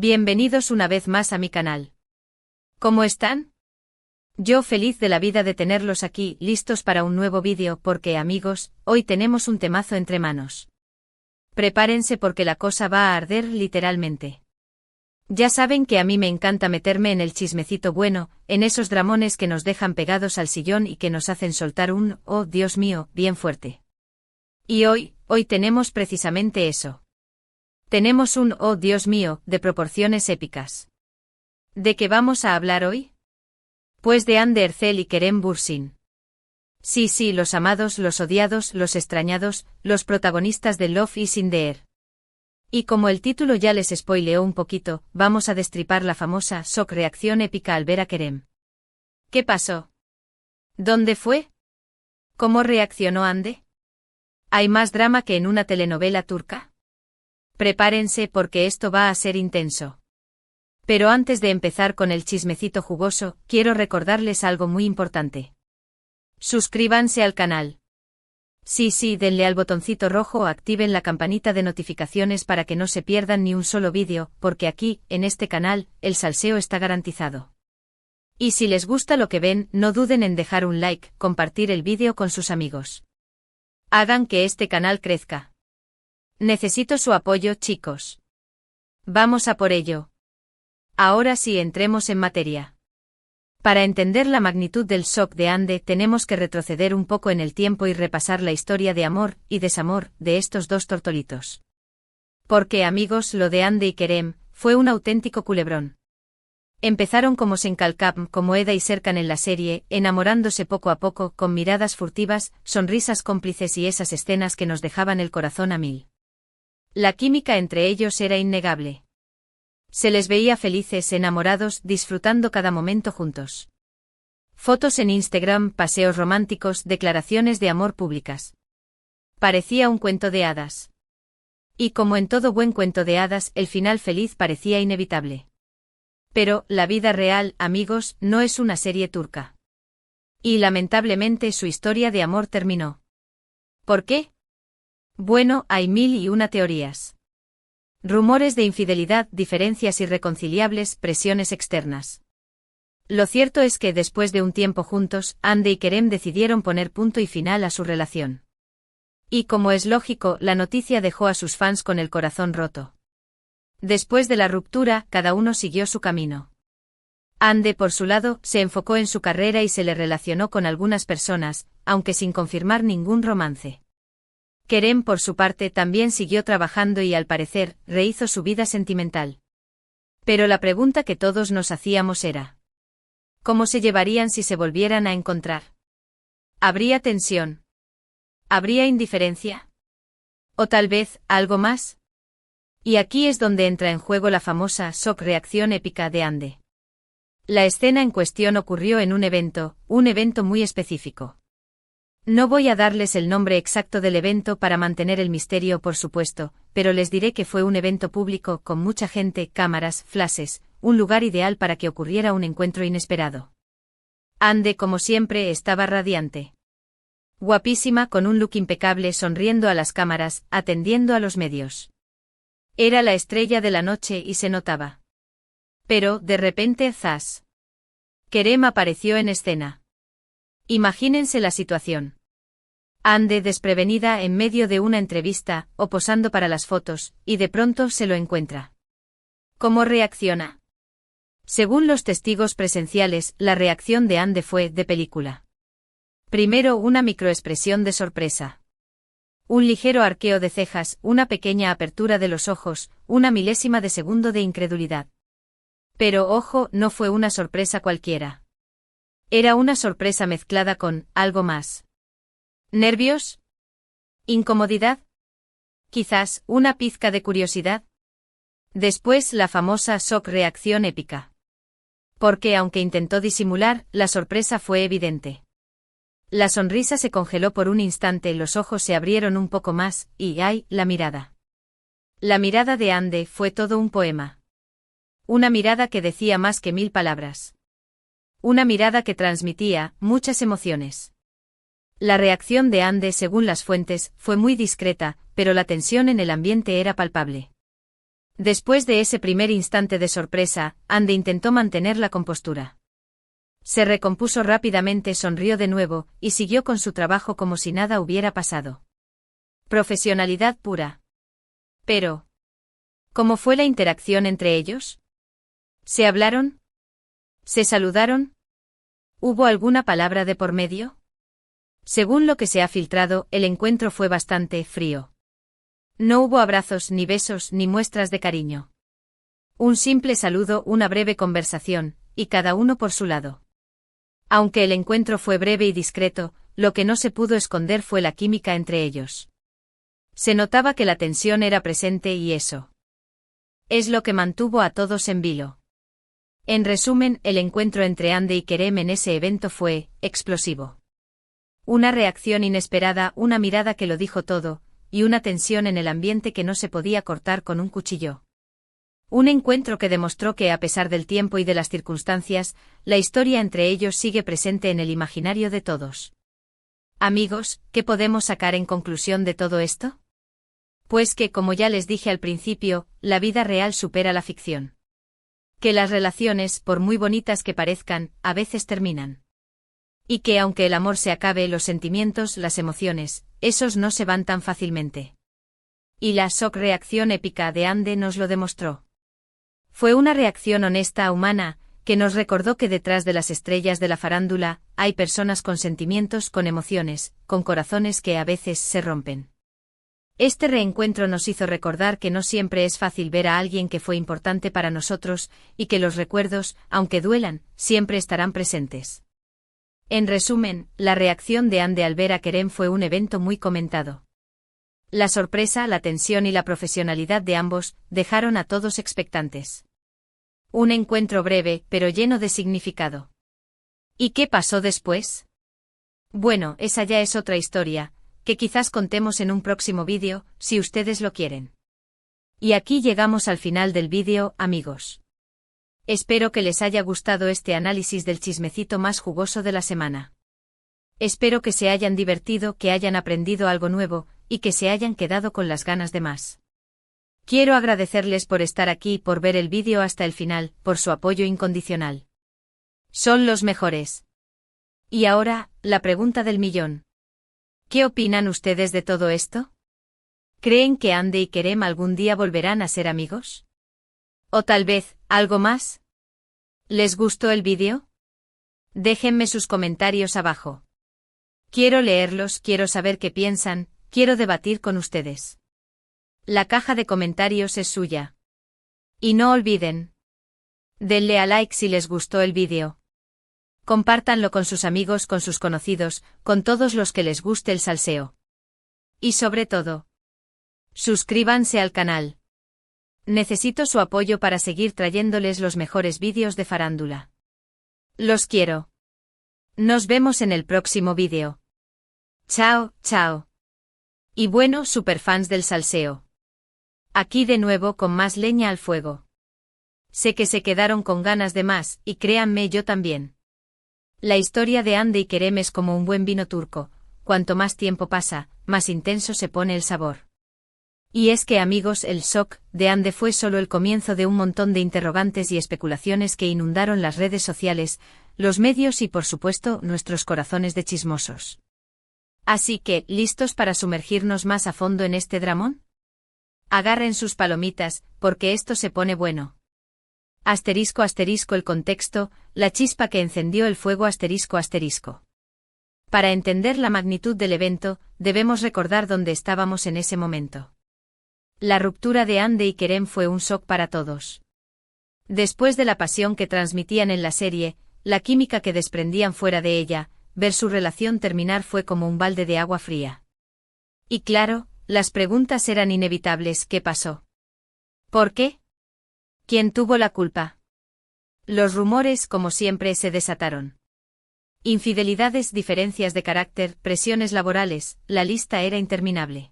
Bienvenidos una vez más a mi canal. ¿Cómo están? Yo feliz de la vida de tenerlos aquí, listos para un nuevo vídeo porque, amigos, hoy tenemos un temazo entre manos. Prepárense porque la cosa va a arder literalmente. Ya saben que a mí me encanta meterme en el chismecito bueno, en esos dramones que nos dejan pegados al sillón y que nos hacen soltar un «oh, Dios mío», bien fuerte. Y hoy tenemos precisamente eso. Tenemos un «oh, Dios mío», de proporciones épicas. ¿De qué vamos a hablar hoy? Pues de Hande Erçel y Kerem Bürsin. Sí, los amados, los odiados, los extrañados, los protagonistas de Love is in the Air. Y como el título ya les spoileó un poquito, vamos a destripar la famosa shock reacción épica al ver a Kerem. ¿Qué pasó? ¿Dónde fue? ¿Cómo reaccionó Hande? ¿Hay más drama que en una telenovela turca? Prepárense porque esto va a ser intenso. Pero antes de empezar con el chismecito jugoso, quiero recordarles algo muy importante. Suscríbanse al canal. Sí, denle al botoncito rojo o activen la campanita de notificaciones para que no se pierdan ni un solo vídeo, porque aquí, en este canal, el salseo está garantizado. Y si les gusta lo que ven, no duden en dejar un like, compartir el vídeo con sus amigos. Hagan que este canal crezca. Necesito su apoyo, chicos. Vamos a por ello. Ahora sí entremos en materia. Para entender la magnitud del shock de Hande tenemos que retroceder un poco en el tiempo y repasar la historia de amor y desamor de estos dos tortolitos. Porque, amigos, lo de Hande y Kerem fue un auténtico culebrón. Empezaron como Sencalcam, como Eda y Serkan en la serie, enamorándose poco a poco, con miradas furtivas, sonrisas cómplices y esas escenas que nos dejaban el corazón a mil. La química entre ellos era innegable. Se les veía felices, enamorados, disfrutando cada momento juntos. Fotos en Instagram, paseos románticos, declaraciones de amor públicas. Parecía un cuento de hadas. Y como en todo buen cuento de hadas, el final feliz parecía inevitable. Pero, la vida real, amigos, no es una serie turca. Y lamentablemente su historia de amor terminó. ¿Por qué? Bueno, hay mil y una teorías. Rumores de infidelidad, diferencias irreconciliables, presiones externas. Lo cierto es que después de un tiempo juntos, Hande y Kerem decidieron poner punto y final a su relación. Y como es lógico, la noticia dejó a sus fans con el corazón roto. Después de la ruptura, cada uno siguió su camino. Hande, por su lado, se enfocó en su carrera y se le relacionó con algunas personas, aunque sin confirmar ningún romance. Kerem, por su parte, también siguió trabajando y, al parecer, rehizo su vida sentimental. Pero la pregunta que todos nos hacíamos era: ¿cómo se llevarían si se volvieran a encontrar? ¿Habría tensión? ¿Habría indiferencia? ¿O tal vez, algo más? Y aquí es donde entra en juego la famosa shock reacción épica de Hande. La escena en cuestión ocurrió en un evento muy específico. No voy a darles el nombre exacto del evento para mantener el misterio, por supuesto, pero les diré que fue un evento público con mucha gente, cámaras, flashes, un lugar ideal para que ocurriera un encuentro inesperado. Hande, como siempre, estaba radiante. Guapísima, con un look impecable, sonriendo a las cámaras, atendiendo a los medios. Era la estrella de la noche y se notaba. Pero, de repente, ¡zas! Kerem apareció en escena. Imagínense la situación. Hande desprevenida en medio de una entrevista, o posando para las fotos, y de pronto se lo encuentra. ¿Cómo reacciona? Según los testigos presenciales, la reacción de Hande fue de película. Primero, una microexpresión de sorpresa. Un ligero arqueo de cejas, una pequeña apertura de los ojos, una milésima de segundo de incredulidad. Pero ojo, no fue una sorpresa cualquiera. Era una sorpresa mezclada con algo más. ¿Nervios? ¿Incomodidad? ¿Quizás una pizca de curiosidad? Después, la famosa shock reacción épica. Porque aunque intentó disimular, la sorpresa fue evidente. La sonrisa se congeló por un instante, los ojos se abrieron un poco más, y ¡ay!, la mirada. La mirada de Hande fue todo un poema. Una mirada que decía más que 1000 palabras. Una mirada que transmitía muchas emociones. La reacción de Hande, según las fuentes, fue muy discreta, pero la tensión en el ambiente era palpable. Después de ese primer instante de sorpresa, Ande intentó mantener la compostura. Se recompuso rápidamente, sonrió de nuevo, y siguió con su trabajo como si nada hubiera pasado. Profesionalidad pura. Pero, ¿cómo fue la interacción entre ellos? ¿Se hablaron? ¿Se saludaron? ¿Hubo alguna palabra de por medio? Según lo que se ha filtrado, el encuentro fue bastante frío. No hubo abrazos, ni besos, ni muestras de cariño. Un simple saludo, una breve conversación, y cada uno por su lado. Aunque el encuentro fue breve y discreto, lo que no se pudo esconder fue la química entre ellos. Se notaba que la tensión era presente y eso es lo que mantuvo a todos en vilo. En resumen, el encuentro entre Ande y Kerem en ese evento fue explosivo. Una reacción inesperada, una mirada que lo dijo todo, y una tensión en el ambiente que no se podía cortar con un cuchillo. Un encuentro que demostró que, a pesar del tiempo y de las circunstancias, la historia entre ellos sigue presente en el imaginario de todos. Amigos, ¿qué podemos sacar en conclusión de todo esto? Pues que, como ya les dije al principio, la vida real supera la ficción. Que las relaciones, por muy bonitas que parezcan, a veces terminan. Y que aunque el amor se acabe, los sentimientos, las emociones, esos no se van tan fácilmente. Y la shock reacción épica de Ande nos lo demostró. Fue una reacción honesta, humana, que nos recordó que detrás de las estrellas de la farándula, hay personas con sentimientos, con emociones, con corazones que a veces se rompen. Este reencuentro nos hizo recordar que no siempre es fácil ver a alguien que fue importante para nosotros, y que los recuerdos, aunque duelan, siempre estarán presentes. En resumen, la reacción de Ande al ver a Kerem fue un evento muy comentado. La sorpresa, la tensión y la profesionalidad de ambos dejaron a todos expectantes. Un encuentro breve, pero lleno de significado. ¿Y qué pasó después? Bueno, esa ya es otra historia, que quizás contemos en un próximo vídeo, si ustedes lo quieren. Y aquí llegamos al final del vídeo, amigos. Espero que les haya gustado este análisis del chismecito más jugoso de la semana. Espero que se hayan divertido, que hayan aprendido algo nuevo, y que se hayan quedado con las ganas de más. Quiero agradecerles por estar aquí, por ver el vídeo hasta el final, por su apoyo incondicional. Son los mejores. Y ahora, la pregunta del millón. ¿Qué opinan ustedes de todo esto? ¿Creen que Ande y Kerem algún día volverán a ser amigos? ¿O tal vez, algo más? ¿Les gustó el vídeo? Déjenme sus comentarios abajo. Quiero leerlos, quiero saber qué piensan, quiero debatir con ustedes. La caja de comentarios es suya. Y no olviden. Denle a like si les gustó el vídeo. Compártanlo con sus amigos, con sus conocidos, con todos los que les guste el salseo. Y sobre todo, suscríbanse al canal. Necesito su apoyo para seguir trayéndoles los mejores vídeos de farándula. Los quiero. Nos vemos en el próximo vídeo. Chao, chao. Y bueno, superfans del salseo. Aquí de nuevo con más leña al fuego. Sé que se quedaron con ganas de más, y créanme, yo también. La historia de Ande y Kerem es como un buen vino turco, cuanto más tiempo pasa, más intenso se pone el sabor. Y es que, amigos, el shock de Ande fue solo el comienzo de un montón de interrogantes y especulaciones que inundaron las redes sociales, los medios y por supuesto nuestros corazones de chismosos. Así que, ¿listos para sumergirnos más a fondo en este dramón? Agarren sus palomitas, porque esto se pone bueno. Asterisco asterisco el contexto, la chispa que encendió el fuego asterisco asterisco. Para entender la magnitud del evento, debemos recordar dónde estábamos en ese momento. La ruptura de Ande y Kerem fue un shock para todos. Después de la pasión que transmitían en la serie, la química que desprendían fuera de ella, ver su relación terminar fue como un balde de agua fría. Y claro, las preguntas eran inevitables: ¿qué pasó? ¿Por qué? ¿Quién tuvo la culpa? Los rumores, como siempre, se desataron. Infidelidades, diferencias de carácter, presiones laborales, la lista era interminable.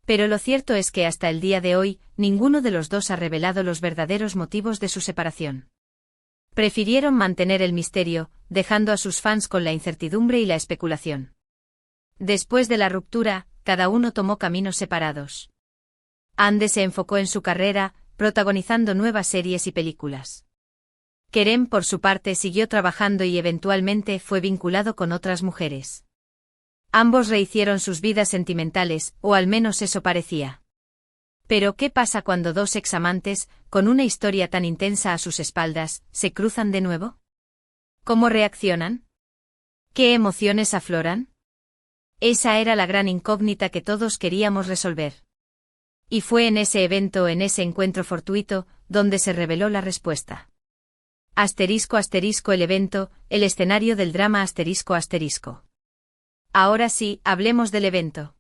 Pero lo cierto es que hasta el día de hoy, ninguno de los dos ha revelado los verdaderos motivos de su separación. Prefirieron mantener el misterio, dejando a sus fans con la incertidumbre y la especulación. Después de la ruptura, cada uno tomó caminos separados. Ande se enfocó en su carrera, protagonizando nuevas series y películas. Kerem, por su parte, siguió trabajando y eventualmente fue vinculado con otras mujeres. Ambos rehicieron sus vidas sentimentales, o al menos eso parecía. Pero ¿qué pasa cuando dos examantes, con una historia tan intensa a sus espaldas, se cruzan de nuevo? ¿Cómo reaccionan? ¿Qué emociones afloran? Esa era la gran incógnita que todos queríamos resolver. Y fue en ese evento, en ese encuentro fortuito, donde se reveló la respuesta. El evento, el escenario del drama ***. Ahora sí, hablemos del evento.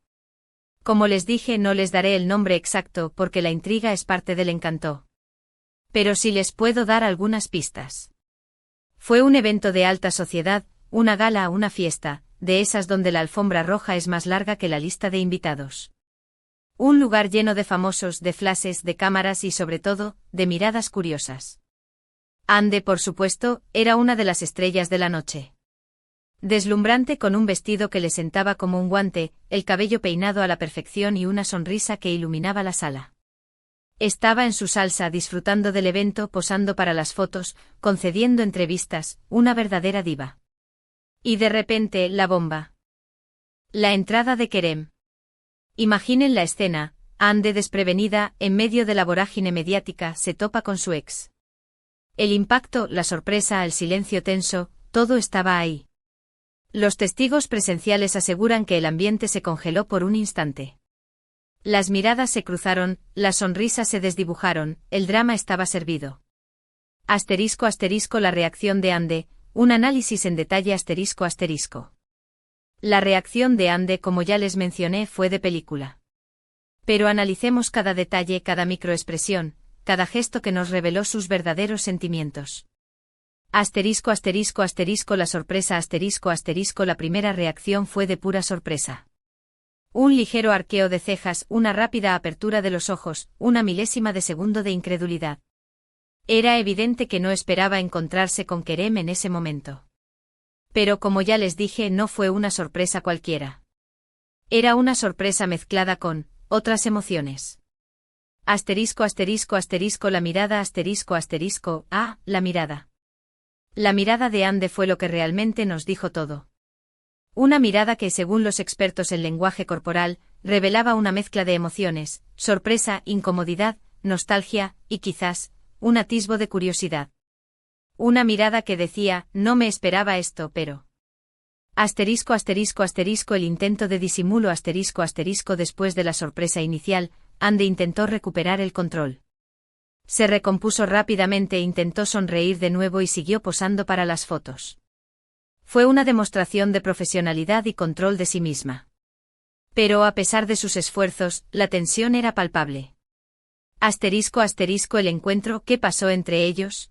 Como les dije, no les daré el nombre exacto porque la intriga es parte del encanto. Pero sí les puedo dar algunas pistas. Fue un evento de alta sociedad, una gala, una fiesta, de esas donde la alfombra roja es más larga que la lista de invitados. Un lugar lleno de famosos, de flashes, de cámaras y sobre todo, de miradas curiosas. Ande, por supuesto, era una de las estrellas de la noche. Deslumbrante, con un vestido que le sentaba como un guante, el cabello peinado a la perfección y una sonrisa que iluminaba la sala. Estaba en su salsa, disfrutando del evento, posando para las fotos, concediendo entrevistas, una verdadera diva. Y de repente, la bomba. La entrada de Kerem. Imaginen la escena: Ande, desprevenida, en medio de la vorágine mediática, se topa con su ex. El impacto, la sorpresa, el silencio tenso, todo estaba ahí. Los testigos presenciales aseguran que el ambiente se congeló por un instante. Las miradas se cruzaron, las sonrisas se desdibujaron, el drama estaba servido. ***, la reacción de Ande, un análisis en detalle ***. La reacción de Ande, como ya les mencioné, fue de película. Pero analicemos cada detalle, cada microexpresión, cada gesto que nos reveló sus verdaderos sentimientos. ***, la sorpresa ***, la primera reacción fue de pura sorpresa. Un ligero arqueo de cejas, una rápida apertura de los ojos, una milésima de segundo de incredulidad. Era evidente que no esperaba encontrarse con Kerem en ese momento. Pero como ya les dije, no fue una sorpresa cualquiera. Era una sorpresa mezclada con otras emociones. ***, la mirada la mirada. La mirada de Ande fue lo que realmente nos dijo todo. Una mirada que, según los expertos en lenguaje corporal, revelaba una mezcla de emociones: sorpresa, incomodidad, nostalgia, y quizás, un atisbo de curiosidad. Una mirada que decía: no me esperaba esto, pero... el intento de disimulo después de la sorpresa inicial, Ande intentó recuperar el control. Se recompuso rápidamente, intentó sonreír de nuevo y siguió posando para las fotos. Fue una demostración de profesionalidad y control de sí misma. Pero a pesar de sus esfuerzos, la tensión era palpable. El encuentro, ¿qué pasó entre ellos?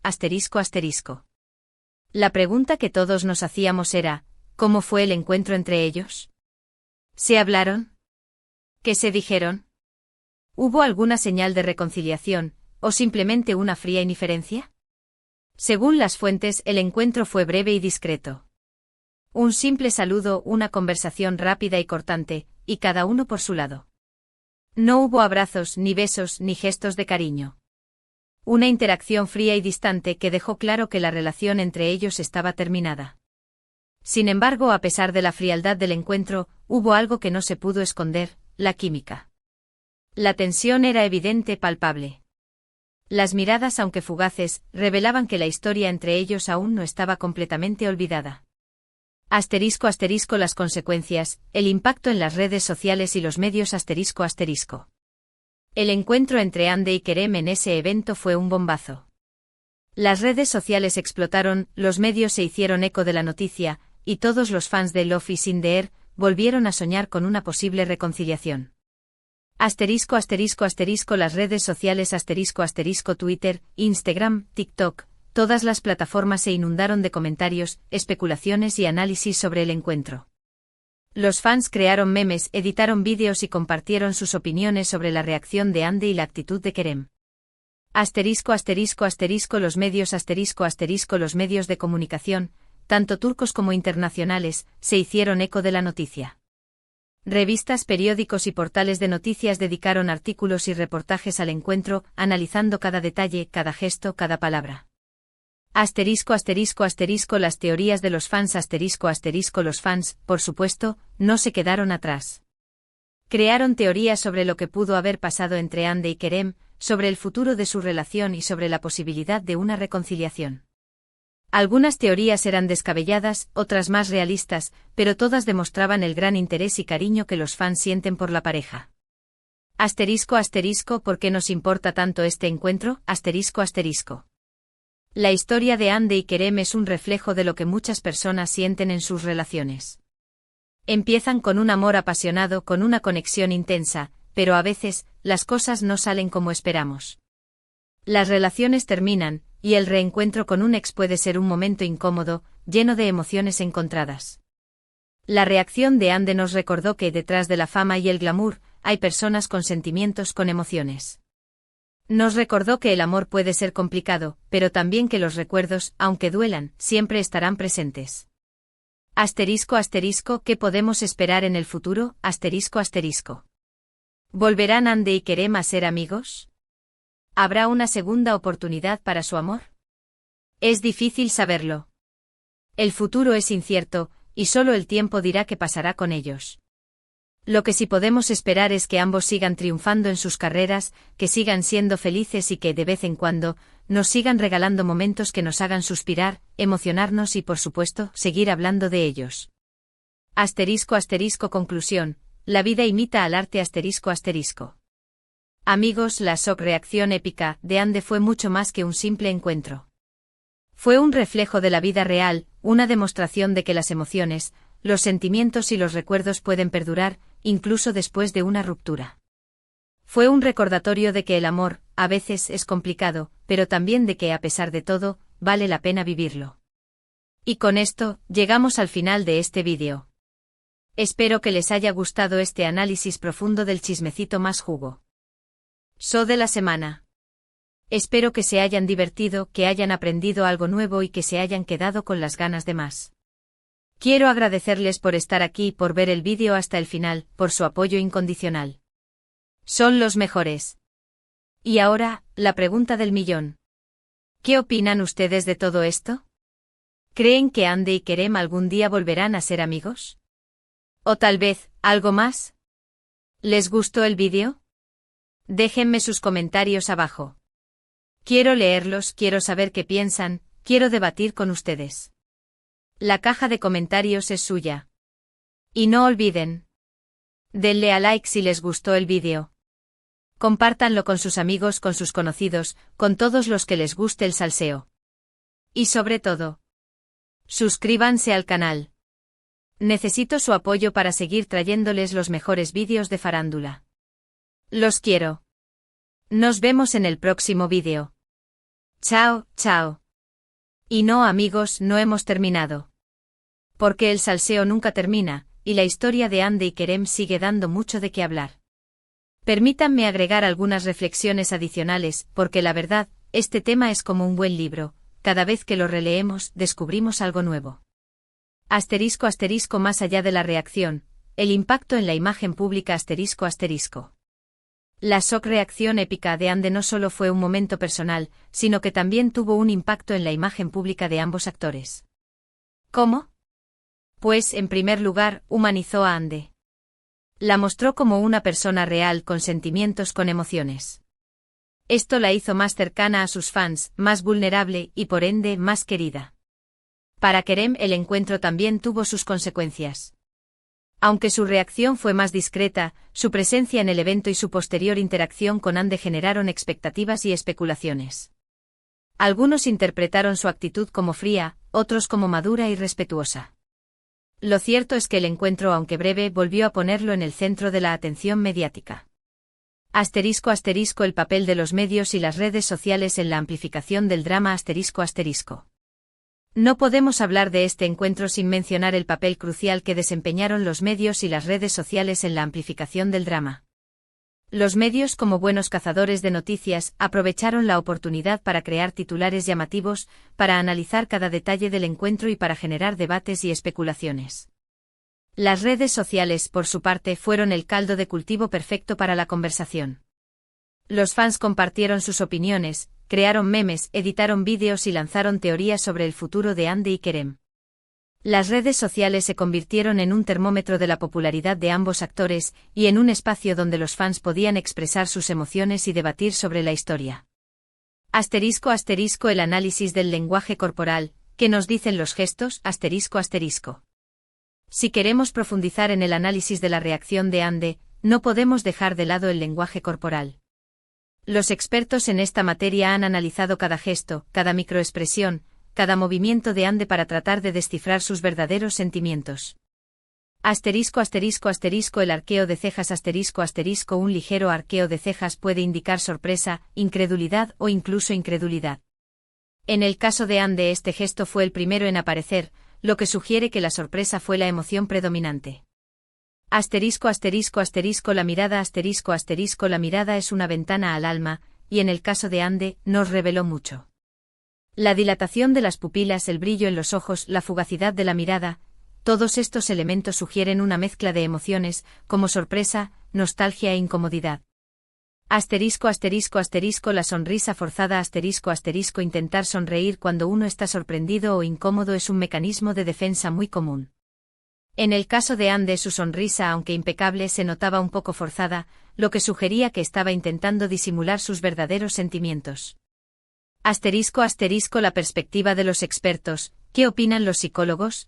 La pregunta que todos nos hacíamos era: ¿cómo fue el encuentro entre ellos? ¿Se hablaron? ¿Qué se dijeron? ¿Hubo alguna señal de reconciliación, o simplemente una fría indiferencia? Según las fuentes, el encuentro fue breve y discreto. Un simple saludo, una conversación rápida y cortante, y cada uno por su lado. No hubo abrazos, ni besos, ni gestos de cariño. Una interacción fría y distante que dejó claro que la relación entre ellos estaba terminada. Sin embargo, a pesar de la frialdad del encuentro, hubo algo que no se pudo esconder: la química. La tensión era evidente, palpable. Las miradas, aunque fugaces, revelaban que la historia entre ellos aún no estaba completamente olvidada. Las consecuencias, el impacto en las redes sociales y los medios ***. El encuentro entre Ande y Kerem en ese evento fue un bombazo. Las redes sociales explotaron, los medios se hicieron eco de la noticia, y todos los fans de Love is in the Air volvieron a soñar con una posible reconciliación. Las redes sociales Twitter, Instagram, TikTok, todas las plataformas se inundaron de comentarios, especulaciones y análisis sobre el encuentro. Los fans crearon memes, editaron vídeos y compartieron sus opiniones sobre la reacción de Ande y la actitud de Kerem. Los medios de comunicación, tanto turcos como internacionales, se hicieron eco de la noticia. Revistas, periódicos y portales de noticias dedicaron artículos y reportajes al encuentro, analizando cada detalle, cada gesto, cada palabra. Asterisco, asterisco, asterisco, las teorías de los fans, asterisco, asterisco, los fans, por supuesto, no se quedaron atrás. Crearon teorías sobre lo que pudo haber pasado entre Ande y Kerem, sobre el futuro de su relación y sobre la posibilidad de una reconciliación. Algunas teorías eran descabelladas, otras más realistas, pero todas demostraban el gran interés y cariño que los fans sienten por la pareja. Asterisco, asterisco, ¿por qué nos importa tanto este encuentro? Asterisco, asterisco. La historia de Ande y Kerem es un reflejo de lo que muchas personas sienten en sus relaciones. Empiezan con un amor apasionado, con una conexión intensa, pero a veces, las cosas no salen como esperamos. Las relaciones terminan, y el reencuentro con un ex puede ser un momento incómodo, lleno de emociones encontradas. La reacción de Ande nos recordó que detrás de la fama y el glamour, hay personas con sentimientos, con emociones. Nos recordó que el amor puede ser complicado, pero también que los recuerdos, aunque duelan, siempre estarán presentes. Asterisco, asterisco, ¿qué podemos esperar en el futuro? Asterisco, asterisco. ¿Volverán Ande y Kerem a ser amigos? ¿Habrá una segunda oportunidad para su amor? Es difícil saberlo. El futuro es incierto, y solo el tiempo dirá qué pasará con ellos. Lo que sí podemos esperar es que ambos sigan triunfando en sus carreras, que sigan siendo felices y que, de vez en cuando, nos sigan regalando momentos que nos hagan suspirar, emocionarnos y, por supuesto, seguir hablando de ellos. Asterisco, asterisco, conclusión. La vida imita al arte, asterisco, asterisco. Amigos, la shock reacción épica de Ande fue mucho más que un simple encuentro. Fue un reflejo de la vida real, una demostración de que las emociones, los sentimientos y los recuerdos pueden perdurar, incluso después de una ruptura. Fue un recordatorio de que el amor, a veces, es complicado, pero también de que, a pesar de todo, vale la pena vivirlo. Y con esto, llegamos al final de este vídeo. Espero que les haya gustado este análisis profundo del chismecito más jugo. So de la semana. Espero que se hayan divertido, que hayan aprendido algo nuevo y que se hayan quedado con las ganas de más. Quiero agradecerles por estar aquí y por ver el vídeo hasta el final, por su apoyo incondicional. Son los mejores. Y ahora, la pregunta del millón. ¿Qué opinan ustedes de todo esto? ¿Creen que Ande y Kerem algún día volverán a ser amigos? ¿O tal vez, algo más? ¿Les gustó el vídeo? Déjenme sus comentarios abajo. Quiero leerlos, quiero saber qué piensan, quiero debatir con ustedes. La caja de comentarios es suya. Y no olviden. Denle a like si les gustó el vídeo. Compártanlo con sus amigos, con sus conocidos, con todos los que les guste el salseo. Y sobre todo, suscríbanse al canal. Necesito su apoyo para seguir trayéndoles los mejores vídeos de farándula. Los quiero. Nos vemos en el próximo vídeo. Chao, chao. Y no, amigos, no hemos terminado. Porque el salseo nunca termina, y la historia de Ande y Kerem sigue dando mucho de qué hablar. Permítanme agregar algunas reflexiones adicionales, porque la verdad, este tema es como un buen libro, cada vez que lo releemos, descubrimos algo nuevo. Asterisco, asterisco, más allá de la reacción, el impacto en la imagen pública, asterisco, asterisco. La shock reacción épica de Ande no solo fue un momento personal, sino que también tuvo un impacto en la imagen pública de ambos actores. ¿Cómo? Pues, en primer lugar, humanizó a Ande. La mostró como una persona real, con sentimientos, con emociones. Esto la hizo más cercana a sus fans, más vulnerable y por ende más querida. Para Kerem el encuentro también tuvo sus consecuencias. Aunque su reacción fue más discreta, su presencia en el evento y su posterior interacción con Ande generaron expectativas y especulaciones. Algunos interpretaron su actitud como fría, otros como madura y respetuosa. Lo cierto es que el encuentro, aunque breve, volvió a ponerlo en el centro de la atención mediática. Asterisco, asterisco, el papel de los medios y las redes sociales en la amplificación del drama, asterisco, asterisco. No podemos hablar de este encuentro sin mencionar el papel crucial que desempeñaron los medios y las redes sociales en la amplificación del drama. Los medios, como buenos cazadores de noticias, aprovecharon la oportunidad para crear titulares llamativos, para analizar cada detalle del encuentro y para generar debates y especulaciones. Las redes sociales, por su parte, fueron el caldo de cultivo perfecto para la conversación. Los fans compartieron sus opiniones, crearon memes, editaron vídeos y lanzaron teorías sobre el futuro de Andy y Kerem. Las redes sociales se convirtieron en un termómetro de la popularidad de ambos actores y en un espacio donde los fans podían expresar sus emociones y debatir sobre la historia. *** El análisis del lenguaje corporal, ¿qué nos dicen los gestos? ***. Si queremos profundizar en el análisis de la reacción de Andy, no podemos dejar de lado el lenguaje corporal. Los expertos en esta materia han analizado cada gesto, cada microexpresión, cada movimiento de Andy para tratar de descifrar sus verdaderos sentimientos. El arqueo de cejas un ligero arqueo de cejas puede indicar sorpresa, incredulidad o incluso incredulidad. En el caso de Andy este gesto fue el primero en aparecer, lo que sugiere que la sorpresa fue la emoción predominante. La mirada la mirada es una ventana al alma, y en el caso de Andy, nos reveló mucho. La dilatación de las pupilas, el brillo en los ojos, la fugacidad de la mirada, todos estos elementos sugieren una mezcla de emociones, como sorpresa, nostalgia e incomodidad. La sonrisa forzada intentar sonreír cuando uno está sorprendido o incómodo es un mecanismo de defensa muy común. En el caso de Andy su sonrisa, aunque impecable, se notaba un poco forzada, lo que sugería que estaba intentando disimular sus verdaderos sentimientos. La perspectiva de los expertos, ¿qué opinan los psicólogos?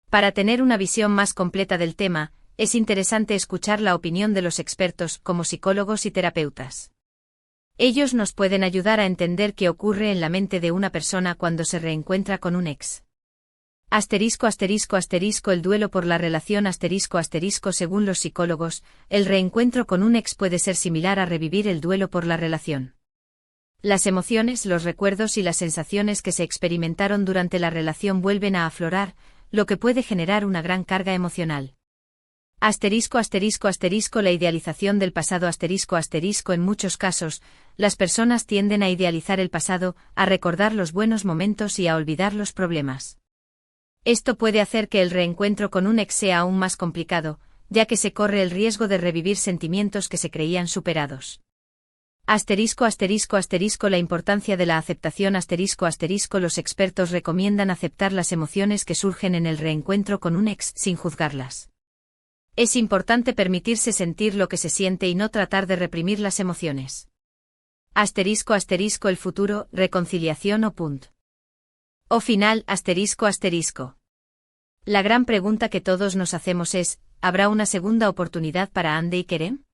Para tener una visión más completa del tema, es interesante escuchar la opinión de los expertos como psicólogos y terapeutas. Ellos nos pueden ayudar a entender qué ocurre en la mente de una persona cuando se reencuentra con un ex. El duelo por la relación según los psicólogos, el reencuentro con un ex puede ser similar a revivir el duelo por la relación. Las emociones, los recuerdos y las sensaciones que se experimentaron durante la relación vuelven a aflorar, lo que puede generar una gran carga emocional. La idealización del pasado en muchos casos, las personas tienden a idealizar el pasado, a recordar los buenos momentos y a olvidar los problemas. Esto puede hacer que el reencuentro con un ex sea aún más complicado, ya que se corre el riesgo de revivir sentimientos que se creían superados. La importancia de la aceptación los expertos recomiendan aceptar las emociones que surgen en el reencuentro con un ex sin juzgarlas. Es importante permitirse sentir lo que se siente y no tratar de reprimir las emociones. El futuro, reconciliación o punto. O final, La gran pregunta que todos nos hacemos es, ¿habrá una segunda oportunidad para Andy y Kerem?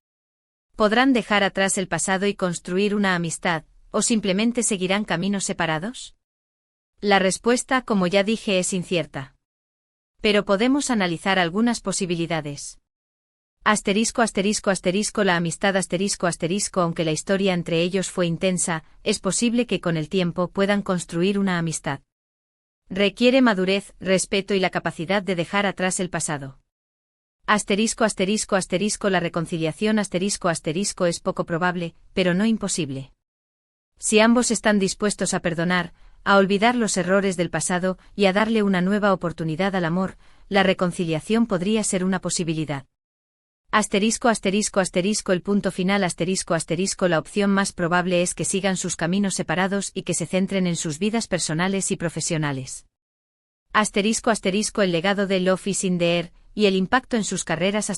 ¿Podrán dejar atrás el pasado y construir una amistad, o simplemente seguirán caminos separados? La respuesta, como ya dije, es incierta. Pero podemos analizar algunas posibilidades. La amistad aunque la historia entre ellos fue intensa, es posible que con el tiempo puedan construir una amistad. Requiere madurez, respeto y la capacidad de dejar atrás el pasado. La reconciliación es poco probable, pero no imposible. Si ambos están dispuestos a perdonar, a olvidar los errores del pasado y a darle una nueva oportunidad al amor, la reconciliación podría ser una posibilidad. El punto final la opción más probable es que sigan sus caminos separados y que se centren en sus vidas personales y profesionales. El legado de Love is in the Air y el impacto en sus carreras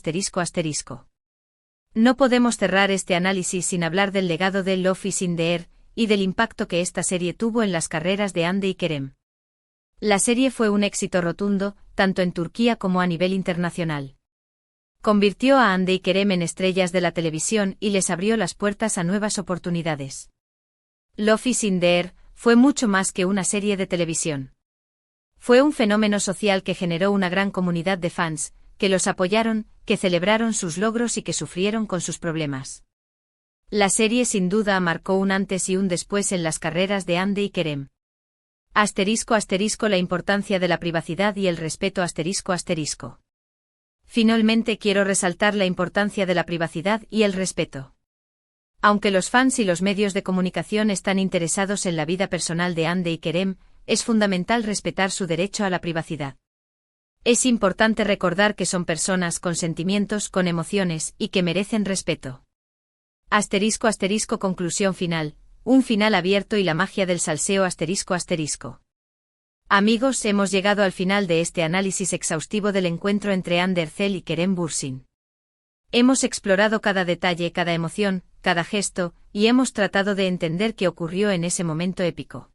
No podemos cerrar este análisis sin hablar del legado de Love is in the Air y del impacto que esta serie tuvo en las carreras de Andy y Kerem. La serie fue un éxito rotundo, tanto en Turquía como a nivel internacional. Convirtió a Andy y Kerem en estrellas de la televisión y les abrió las puertas a nuevas oportunidades. Love is in the Air fue mucho más que una serie de televisión. Fue un fenómeno social que generó una gran comunidad de fans, que los apoyaron, que celebraron sus logros y que sufrieron con sus problemas. La serie sin duda marcó un antes y un después en las carreras de Andy y Kerem. La importancia de la privacidad y el respeto Finalmente quiero resaltar la importancia de la privacidad y el respeto. Aunque los fans y los medios de comunicación están interesados en la vida personal de Andy y Kerem, es fundamental respetar su derecho a la privacidad. Es importante recordar que son personas con sentimientos, con emociones, y que merecen respeto. Asterisco asterisco conclusión final, un final abierto y la magia del salseo asterisco asterisco. Amigos, hemos llegado al final de este análisis exhaustivo del encuentro entre Ander Cell y Kerem Bürsin. Hemos explorado cada detalle, cada emoción, cada gesto, y hemos tratado de entender qué ocurrió en ese momento épico.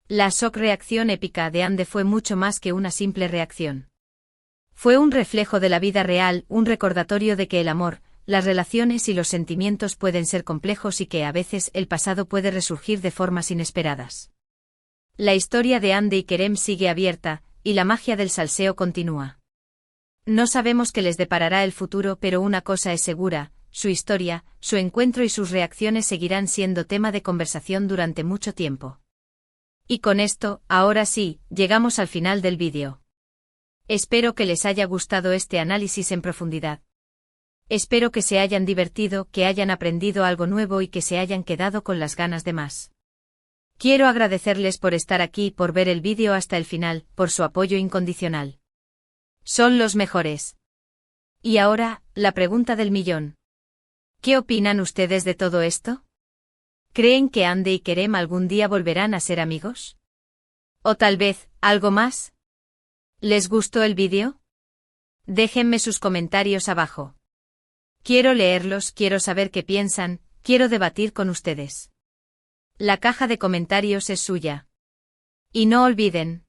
La shock reacción épica de Ande fue mucho más que una simple reacción. Fue un reflejo de la vida real, un recordatorio de que el amor, las relaciones y los sentimientos pueden ser complejos y que a veces el pasado puede resurgir de formas inesperadas. La historia de Ande y Kerem sigue abierta, y la magia del salseo continúa. No sabemos qué les deparará el futuro, pero una cosa es segura, su historia, su encuentro y sus reacciones seguirán siendo tema de conversación durante mucho tiempo. Y con esto, ahora sí, llegamos al final del vídeo. Espero que les haya gustado este análisis en profundidad. Espero que se hayan divertido, que hayan aprendido algo nuevo y que se hayan quedado con las ganas de más. Quiero agradecerles por estar aquí, por ver el vídeo hasta el final, por su apoyo incondicional. Son los mejores. Y ahora, la pregunta del millón. ¿Qué opinan ustedes de todo esto? ¿Creen que Ande y Kerem algún día volverán a ser amigos? ¿O tal vez, algo más? ¿Les gustó el vídeo? Déjenme sus comentarios abajo. Quiero leerlos, quiero saber qué piensan, quiero debatir con ustedes. La caja de comentarios es suya. Y no olviden.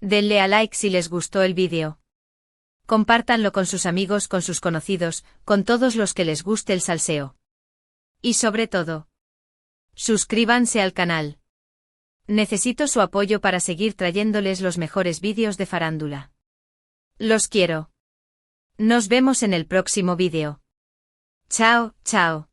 Denle a like si les gustó el vídeo. Compártanlo con sus amigos, con sus conocidos, con todos los que les guste el salseo. Y sobre todo, suscríbanse al canal. Necesito su apoyo para seguir trayéndoles los mejores vídeos de farándula. Los quiero. Nos vemos en el próximo vídeo. Chao, chao.